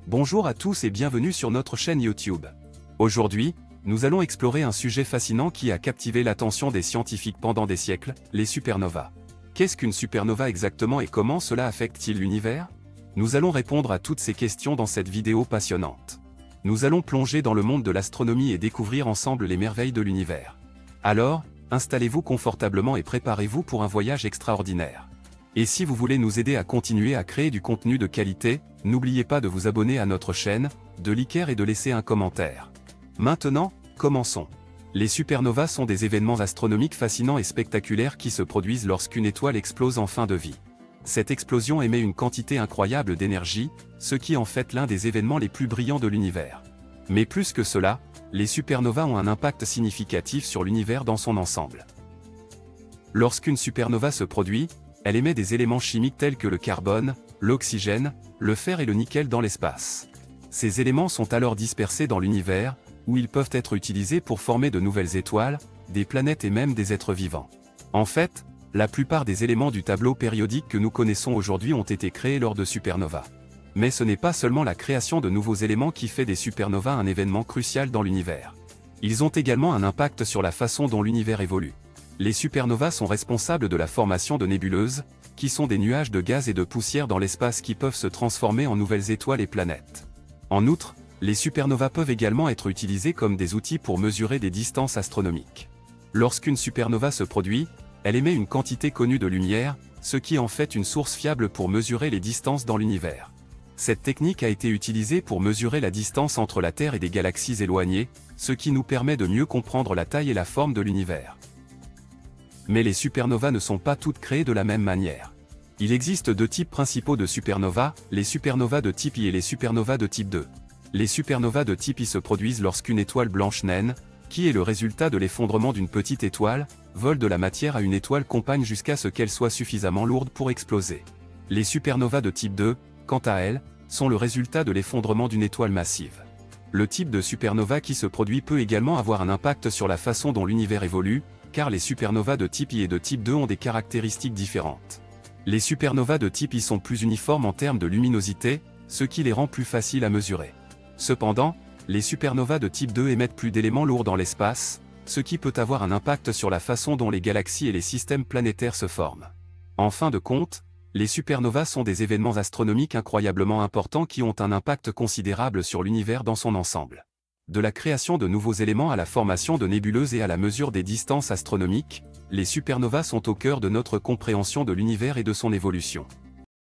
Bonjour à tous et bienvenue sur notre chaîne YouTube. Aujourd'hui, nous allons explorer un sujet fascinant qui a captivé l'attention des scientifiques pendant des siècles, les supernovas. Qu'est-ce qu'une supernova exactement et comment cela affecte-t-il l'univers? Nous allons répondre à toutes ces questions dans cette vidéo passionnante. Nous allons plonger dans le monde de l'astronomie et découvrir ensemble les merveilles de l'univers. Alors, installez-vous confortablement et préparez-vous pour un voyage extraordinaire. Et si vous voulez nous aider à continuer à créer du contenu de qualité, n'oubliez pas de vous abonner à notre chaîne, de liker et de laisser un commentaire. Maintenant, commençons. Les supernovas sont des événements astronomiques fascinants et spectaculaires qui se produisent lorsqu'une étoile explose en fin de vie. Cette explosion émet une quantité incroyable d'énergie, ce qui en fait l'un des événements les plus brillants de l'univers. Mais plus que cela, les supernovas ont un impact significatif sur l'univers dans son ensemble. Lorsqu'une supernova se produit, elle émet des éléments chimiques tels que le carbone, l'oxygène, le fer et le nickel dans l'espace. Ces éléments sont alors dispersés dans l'univers, où ils peuvent être utilisés pour former de nouvelles étoiles, des planètes et même des êtres vivants. En fait, la plupart des éléments du tableau périodique que nous connaissons aujourd'hui ont été créés lors de supernovas. Mais ce n'est pas seulement la création de nouveaux éléments qui fait des supernovas un événement crucial dans l'univers. Ils ont également un impact sur la façon dont l'univers évolue. Les supernovas sont responsables de la formation de nébuleuses, qui sont des nuages de gaz et de poussière dans l'espace qui peuvent se transformer en nouvelles étoiles et planètes. En outre, les supernovas peuvent également être utilisées comme des outils pour mesurer des distances astronomiques. Lorsqu'une supernova se produit, elle émet une quantité connue de lumière, ce qui en fait une source fiable pour mesurer les distances dans l'univers. Cette technique a été utilisée pour mesurer la distance entre la Terre et des galaxies éloignées, ce qui nous permet de mieux comprendre la taille et la forme de l'univers. Mais les supernovas ne sont pas toutes créées de la même manière. Il existe deux types principaux de supernovas, les supernovas de type I et les supernovas de type II. Les supernovas de type I se produisent lorsqu'une étoile blanche naine, qui est le résultat de l'effondrement d'une petite étoile, vole de la matière à une étoile compagne jusqu'à ce qu'elle soit suffisamment lourde pour exploser. Les supernovas de type II, quant à elles, sont le résultat de l'effondrement d'une étoile massive. Le type de supernova qui se produit peut également avoir un impact sur la façon dont l'univers évolue, car les supernovas de type I et de type II ont des caractéristiques différentes. Les supernovas de type I sont plus uniformes en termes de luminosité, ce qui les rend plus faciles à mesurer. Cependant, les supernovas de type II émettent plus d'éléments lourds dans l'espace, ce qui peut avoir un impact sur la façon dont les galaxies et les systèmes planétaires se forment. En fin de compte, les supernovas sont des événements astronomiques incroyablement importants qui ont un impact considérable sur l'univers dans son ensemble. De la création de nouveaux éléments à la formation de nébuleuses et à la mesure des distances astronomiques, les supernovas sont au cœur de notre compréhension de l'univers et de son évolution.